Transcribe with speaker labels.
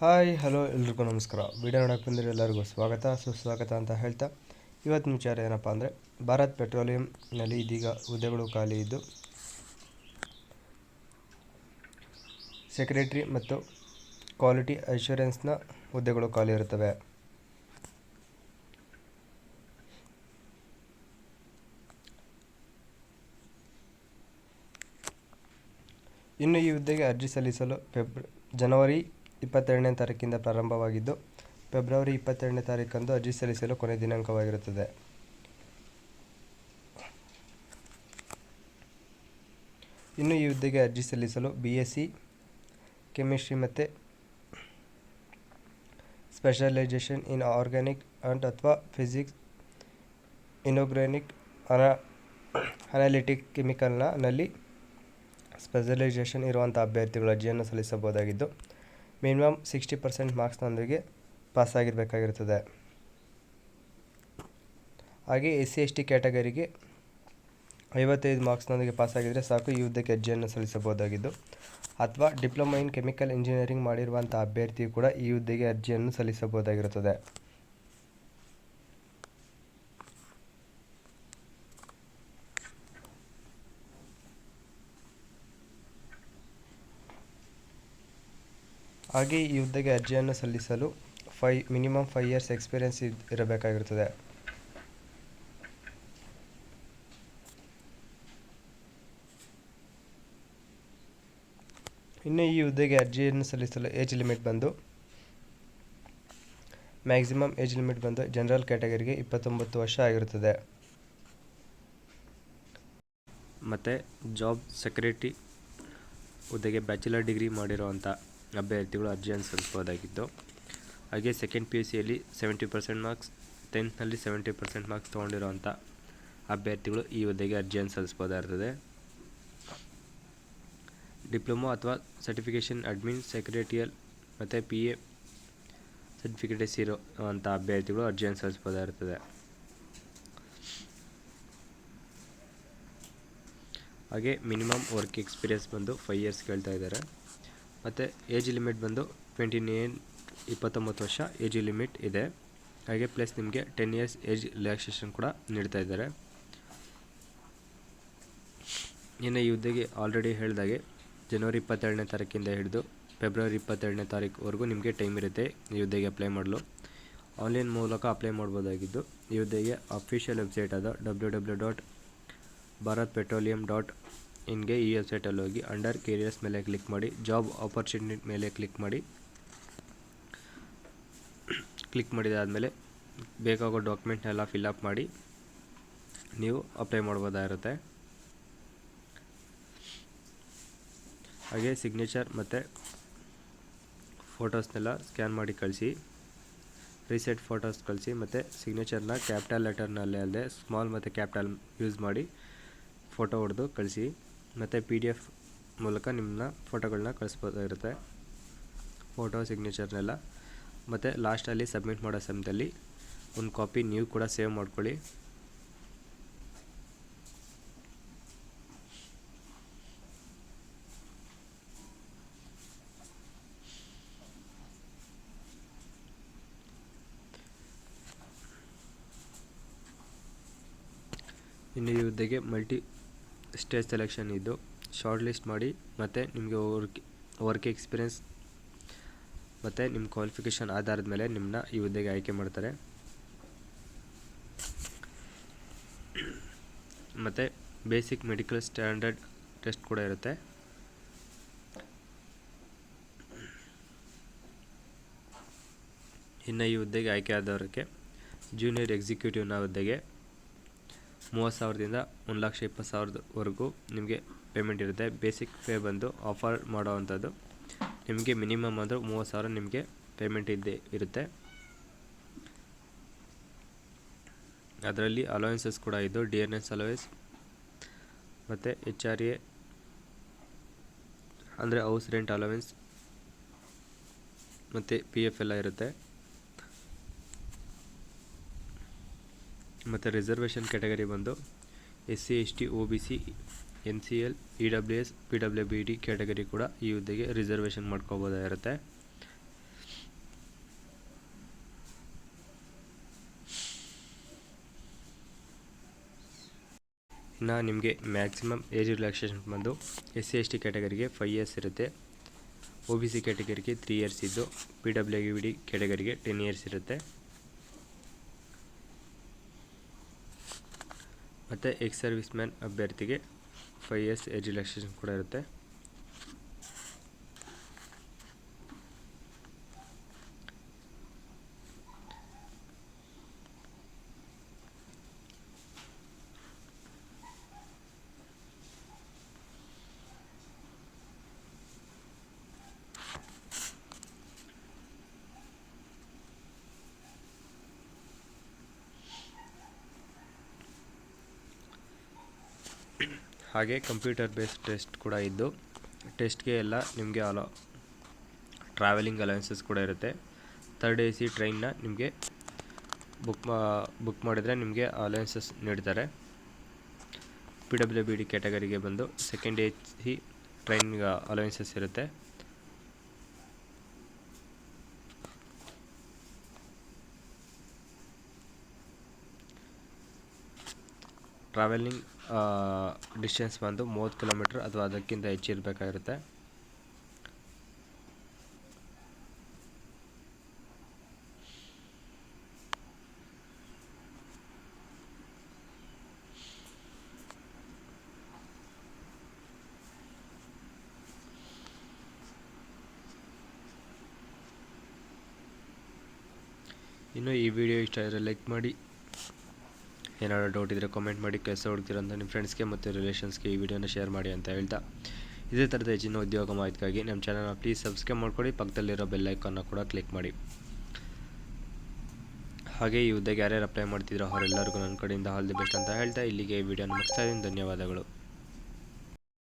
Speaker 1: Hi hello ಎಲ್ರಿಗೂ ನಮಸ್ಕಾರ. Video ನೋಡೋಕೆ ಬಂದಿರೋ ಎಲ್ಲರಿಗೂ ಸ್ವಾಗತ ಸುಸ್ವಾಗತ ಅಂತ ಹೇಳ್ತಾ ಇವತ್ತಿನ ವಿಚಾರ ಏನಪ್ಪ ಅಂದರೆ, ಭಾರತ್ ಪೆಟ್ರೋಲಿಯಂನಲ್ಲಿ ಇದೀಗ ಹುದ್ದೆಗಳು ಖಾಲಿ ಇದ್ದು ಸೆಕ್ರೆಟರಿ ಮತ್ತು ಕ್ವಾಲಿಟಿ ಅಶ್ಯೂರೆನ್ಸ್ನ ಹುದ್ದೆಗಳು ಖಾಲಿ ಇರುತ್ತವೆ. ಇನ್ನು ಈ ಹುದ್ದೆಗೆ ಅರ್ಜಿ ಸಲ್ಲಿಸಲು ಜನವರಿ 22ನೇ ತಾರೀಕಿಂದ ಪ್ರಾರಂಭವಾಗಿದ್ದು ಫೆಬ್ರವರಿ 22ನೇ ತಾರೀಕಂದು ಅರ್ಜಿ ಸಲ್ಲಿಸಲು ಕೊನೆ ದಿನಾಂಕವಾಗಿರುತ್ತದೆ. ಇನ್ನು ಈ ಹುದ್ದೆಗೆ ಅರ್ಜಿ ಸಲ್ಲಿಸಲು BSc ಕೆಮಿಸ್ಟ್ರಿ ಮತ್ತು ಸ್ಪೆಷಲೈಸೇಷನ್ ಇನ್ ಆರ್ಗ್ಯಾನಿಕ್ ಅಂಡ್ ಅಥವಾ ಫಿಸಿಕ್ಸ್ ಇನ್ಆರ್ಗಾನಿಕ್ ಅನಾಲಿಟಿಕ್ ಕೆಮಿಕಲ್ನಲ್ಲಿ ಸ್ಪೆಷಲೈಸೇಷನ್ ಇರುವಂಥ ಅಭ್ಯರ್ಥಿಗಳು ಅರ್ಜಿಯನ್ನು ಸಲ್ಲಿಸಬಹುದಾಗಿದ್ದು ಮಿನಿಮಮ್ 60% ಮಾರ್ಕ್ಸ್ನೊಂದಿಗೆ ಪಾಸಾಗಿರಬೇಕಾಗಿರುತ್ತದೆ. ಹಾಗೆ SC/ST ಕ್ಯಾಟಗರಿಗೆ 55 ಮಾರ್ಕ್ಸ್ನೊಂದಿಗೆ ಪಾಸಾಗಿದ್ದರೆ ಸಾಕು ಈ ಹುದ್ದೆಗೆ ಅರ್ಜಿಯನ್ನು ಸಲ್ಲಿಸಬಹುದಾಗಿದ್ದು, ಅಥವಾ ಡಿಪ್ಲೊಮಾ ಇನ್ ಕೆಮಿಕಲ್ ಇಂಜಿನಿಯರಿಂಗ್ ಮಾಡಿರುವಂಥ ಅಭ್ಯರ್ಥಿಯು ಕೂಡ ಈ ಹುದ್ದೆಗೆ ಅರ್ಜಿಯನ್ನು ಸಲ್ಲಿಸಬಹುದಾಗಿರುತ್ತದೆ. ಹಾಗೆ ಈ ಹುದ್ದೆಗೆ ಅರ್ಜಿಯನ್ನು ಸಲ್ಲಿಸಲು ಮಿನಿಮಮ್ 5 ಇಯರ್ಸ್ ಎಕ್ಸ್ಪೀರಿಯನ್ಸ್ ಇರಬೇಕಾಗಿರುತ್ತದೆ. ಇನ್ನು ಈ ಹುದ್ದೆಗೆ ಅರ್ಜಿಯನ್ನು ಸಲ್ಲಿಸಲು ಏಜ್ ಲಿಮಿಟ್ ಬಂದು ಮ್ಯಾಕ್ಸಿಮಮ್ ಏಜ್ ಲಿಮಿಟ್ ಬಂದು ಜನರಲ್ ಕ್ಯಾಟಗರಿಗೆ 29 ವರ್ಷ ಆಗಿರುತ್ತದೆ. ಮತ್ತು ಜಾಬ್ ಸೆಕ್ರೆಟರಿ ಹುದ್ದೆಗೆ ಬ್ಯಾಚುಲರ್ ಡಿಗ್ರಿ ಮಾಡಿರುವಂಥ ಅಭ್ಯರ್ಥಿಗಳು ಅರ್ಜಿಯನ್ನು ಸಲ್ಲಿಸಬಹುದಾಗಿದ್ದು, ಹಾಗೆ ಸೆಕೆಂಡ್ PUCಯಲ್ಲಿ 70% ಮಾರ್ಕ್ಸ್, 10th 70% ಮಾರ್ಕ್ಸ್ ತೊಗೊಂಡಿರುವಂಥ ಅಭ್ಯರ್ಥಿಗಳು ಈ ಹುದ್ದೆಗೆ ಅರ್ಜಿಯನ್ನು ಸಲ್ಲಿಸಬಹುದಾಗಿರ್ತದೆ. ಡಿಪ್ಲೊಮಾ ಅಥವಾ ಸರ್ಟಿಫಿಕೇಷನ್ ಅಡ್ಮಿನ್ ಸೆಕ್ರೆಟರಿಯಲ್ ಮತ್ತು PA ಸರ್ಟಿಫಿಕೇಟ್ಸ್ ಇರುವಂಥ ಅಭ್ಯರ್ಥಿಗಳು ಅರ್ಜಿಯನ್ನು ಸಲ್ಲಿಸಬಹುದಾಗಿರ್ತದೆ. ಹಾಗೆ ಮಿನಿಮಮ್ ವರ್ಕ್ ಎಕ್ಸ್ಪೀರಿಯನ್ಸ್ ಬಂದು 5 ಇಯರ್ಸ್ ಕೇಳ್ತಾ ಇದ್ದಾರೆ. ಮತ್ತು ಏಜ್ ಲಿಮಿಟ್ ಬಂದು 29 ವರ್ಷ ಏಜ್ ಲಿಮಿಟ್ ಇದೆ. ಹಾಗೆ ಪ್ಲಸ್ ನಿಮಗೆ 10 ಇಯರ್ಸ್ ಏಜ್ ರಿಲ್ಯಾಕ್ಸೇಷನ್ ಕೂಡ ನೀಡ್ತಾ ಇದ್ದಾರೆ. ಇನ್ನು ಈ ಹುದ್ದೆಗೆ ಆಲ್ರೆಡಿ ಹೇಳಿದಾಗೆ ಜನವರಿ 22ನೇ ತಾರೀಕಿಂದ ಹಿಡಿದು ಫೆಬ್ರವರಿ 22ನೇ ತಾರೀಕುವರೆಗೂ ನಿಮಗೆ ಟೈಮ್ ಇರುತ್ತೆ ಈ ಹುದ್ದೆಗೆ ಅಪ್ಲೈ ಮಾಡಲು. ಆನ್ಲೈನ್ ಮೂಲಕ ಅಪ್ಲೈ ಮಾಡ್ಬೋದಾಗಿದ್ದು, ಈ ಹುದ್ದೆಗೆ ಅಫಿಷಿಯಲ್ ವೆಬ್ಸೈಟ್ ಆದ www.bharatpetroleum.in ಈ ವೆಬ್ಸೈಟಲ್ಲಿ ಹೋಗಿ ಅಂಡರ್ ಕೇರಿಯರ್ಸ್ ಮೇಲೆ ಕ್ಲಿಕ್ ಮಾಡಿ ಜಾಬ್ ಆಪರ್ಚುನಿಟಿ ಮೇಲೆ ಕ್ಲಿಕ್ ಮಾಡಿದಾದಮೇಲೆ ಬೇಕಾಗೋ ಡಾಕ್ಯುಮೆಂಟ್ನೆಲ್ಲ ಫಿಲ್ಅಪ್ ಮಾಡಿ ನೀವು ಅಪ್ಲೈ ಮಾಡ್ಬೋದಾಗಿರುತ್ತೆ. ಹಾಗೆ ಸಿಗ್ನೇಚರ್ ಮತ್ತು ಫೋಟೋಸ್ನೆಲ್ಲ ಸ್ಕ್ಯಾನ್ ಮಾಡಿ ಕಳಿಸಿ, ರೀಸೆಟ್ ಫೋಟೋಸ್ ಕಳಿಸಿ, ಮತ್ತು ಸಿಗ್ನೇಚರ್ನ ಕ್ಯಾಪಿಟಲ್ ಲೆಟರ್ನಲ್ಲೇ ಅಲ್ಲದೆ ಸ್ಮಾಲ್ ಮತ್ತು ಕ್ಯಾಪಿಟಲ್ ಯೂಸ್ ಮಾಡಿ ಫೋಟೋ ಹೊಡೆದು ಕಳಿಸಿ. ಮತ್ತು PDF ಮೂಲಕ ನಿಮ್ಮ ಫೋಟೋಗಳನ್ನ ಕಳಿಸ್ಬೋದಾಗಿರುತ್ತೆ, ಫೋಟೋ ಸಿಗ್ನೇಚರ್ನೆಲ್ಲ. ಮತ್ತು ಲಾಸ್ಟಲ್ಲಿ ಸಬ್ಮಿಟ್ ಮಾಡೋ ಸಮಯದಲ್ಲಿ ಒಂದು ಕಾಪಿ ನೀವು ಕೂಡ ಸೇವ್ ಮಾಡ್ಕೊಳ್ಳಿ. ಇನ್ನು ಈ ಹುದ್ದೆಗೆ ಮಲ್ಟಿ ಸ್ಟೇಜ್ ಸೆಲೆಕ್ಷನ್ ಇದ್ದು ಶಾರ್ಟ್ ಲಿಸ್ಟ್ ಮಾಡಿ ಮತ್ತು ನಿಮಗೆ ವರ್ಕ್ ಎಕ್ಸ್ಪೀರಿಯನ್ಸ್ ಮತ್ತು ನಿಮ್ಮ ಕ್ವಾಲಿಫಿಕೇಷನ್ ಆಧಾರದ ಮೇಲೆ ನಿಮ್ಮನ್ನ ಈ ಹುದ್ದೆಗೆ ಆಯ್ಕೆ ಮಾಡ್ತಾರೆ. ಮತ್ತು ಬೇಸಿಕ್ ಮೆಡಿಕಲ್ ಸ್ಟ್ಯಾಂಡರ್ಡ್ ಟೆಸ್ಟ್ ಕೂಡ ಇರುತ್ತೆ. ಇನ್ನು ಈ ಹುದ್ದೆಗೆ ಆಯ್ಕೆ ಆದವರಿಗೆ ಜೂನಿಯರ್ ಎಕ್ಸಿಕ್ಯೂಟಿವ್ನ ಹುದ್ದೆಗೆ 30,000ದಿಂದ 1,20,000ವರೆಗೂ ನಿಮಗೆ ಪೇಮೆಂಟ್ ಇರುತ್ತೆ. ಬೇಸಿಕ್ ಪೇ ಬಂದು ಆಫರ್ ಮಾಡೋವಂಥದ್ದು ನಿಮಗೆ ಮಿನಿಮಮ್ ಅಂದರೆ 30,000 ನಿಮಗೆ ಪೇಮೆಂಟ್ ಇರುತ್ತೆ. ಅದರಲ್ಲಿ ಅಲವೆನ್ಸಸ್ ಕೂಡ ಇದ್ದು DNS ಅಲವೆನ್ಸ್ ಮತ್ತು HRA ಅಂದರೆ ಹೌಸ್ ರೆಂಟ್ ಅಲವೆನ್ಸ್ ಮತ್ತು PF ಎಲ್ಲ ಇರುತ್ತೆ. ಮತ್ತು ರಿಸರ್ವೇಷನ್ ಕ್ಯಾಟಗರಿ ಬಂದು SC/ST OBC NCL EWS PWBD category ಕೂಡ ಈ ಹುದ್ದೆಗೆ ರಿಸರ್ವೇಷನ್ ಮಾಡ್ಕೋಬೋದಾಗಿರುತ್ತೆ. ಇನ್ನು ನಿಮಗೆ ಮ್ಯಾಕ್ಸಿಮಮ್ ಏಜ್ ರಿಲ್ಯಾಕ್ಸೇಷನ್ ಬಂದು SC/ST ಕ್ಯಾಟಗರಿಗೆ 5 ಇಯರ್ಸ್ ಇರುತ್ತೆ, OBC ಕ್ಯಾಟಗರಿಗೆ 3 ಇಯರ್ಸ್ ಇದ್ದು PWD ಕ್ಯಾಟಗರಿಗೆ 10 ಇಯರ್ಸ್ ಇರುತ್ತೆ. ಮತ್ತು ಎಕ್ಸ್ ಸರ್ವಿಸ್ ಮ್ಯಾನ್ ಅಭ್ಯರ್ಥಿಗೆ 5 ಇಯರ್ಸ್ ಏಜ್ ರಿಲ್ಯಾಕ್ಸೇಷನ್ ಕೂಡ ಇರುತ್ತೆ. ಹಾಗೆ ಕಂಪ್ಯೂಟರ್ ಬೇಸ್ಡ್ ಟೆಸ್ಟ್ ಕೂಡ ಇದ್ದು ಟೆಸ್ಟ್ಗೆ ಎಲ್ಲ ನಿಮಗೆ ಟ್ರಾವೆಲಿಂಗ್ ಅಲವೆನ್ಸಸ್ ಕೂಡ ಇರುತ್ತೆ. 3rd AC ಟ್ರೈನ್ನ ನಿಮಗೆ ಬುಕ್ ಮಾಡಿದರೆ ನಿಮಗೆ ಅಲವೆನ್ಸಸ್ ನೀಡ್ತಾರೆ. PWD ಕ್ಯಾಟಗರಿಗೆ ಬಂದು 2nd AC ಟ್ರೈನ್ಗೆ ಅಲವೆನ್ಸಸ್ ಇರುತ್ತೆ. ಟ್ರಾವೆಲಿಂಗ್ ಡಿಸ್ಟೆನ್ಸ್ ಬಂದು 30 ಕಿಲೋಮೀಟರ್ ಅಥವಾ ಅದಕ್ಕಿಂತ ಹೆಚ್ಚಿರಬೇಕಾಗಿರುತ್ತೆ. ಇನ್ನು ಈ ವಿಡಿಯೋ ಇಷ್ಟ ಆದರೆ ಲೈಕ್ ಮಾಡಿ, ಏನಾದರೂ ಡೌಟ್ ಇದ್ದರೆ ಕಾಮೆಂಟ್ ಮಾಡಿ, ಕೆಲಸ ಹುಡುಕ್ತಿರೋಂಥ ನಿಮ್ಮ ಫ್ರೆಂಡ್ಸ್ಗೆ ಮತ್ತು ರಿಲೇಷನ್ಸ್ಗೆ ಈ ವಿಡಿಯೋನ ಶೇರ್ ಮಾಡಿ ಅಂತ ಹೇಳ್ತಾ, ಇದೇ ಥರದ ಹೆಚ್ಚಿನ ಉದ್ಯೋಗ ಮಾಹಿತಿಗಾಗಿ ನಮ್ಮ ಚಾನಲ್ನ ಪ್ಲೀಸ್ ಸಬ್ಸ್ಕ್ರೈಬ್ ಮಾಡ್ಕೊಳ್ಳಿ, ಪಕ್ಕದಲ್ಲಿರೋ ಬೆಲ್ ಐಕಾನ್ನ ಕೂಡ ಕ್ಲಿಕ್ ಮಾಡಿ. ಹಾಗೆ ಈ ಹುದ್ದೆಗೆ ಯಾರ್ಯಾರು ಅಪ್ಲೈ ಮಾಡ್ತಿದ್ರು ಅವರೆಲ್ಲರಿಗೂ ನನ್ನ ಕಡೆಯಿಂದ ಆಲ್ ದಿ ಬೆಸ್ಟ್ ಅಂತ ಹೇಳ್ತಾ ಇಲ್ಲಿಗೆ ಈ ವಿಡಿಯೋನ ಮುಗಿಸ್ತಾ ಇದ್ದೀನಿ. ಧನ್ಯವಾದಗಳು.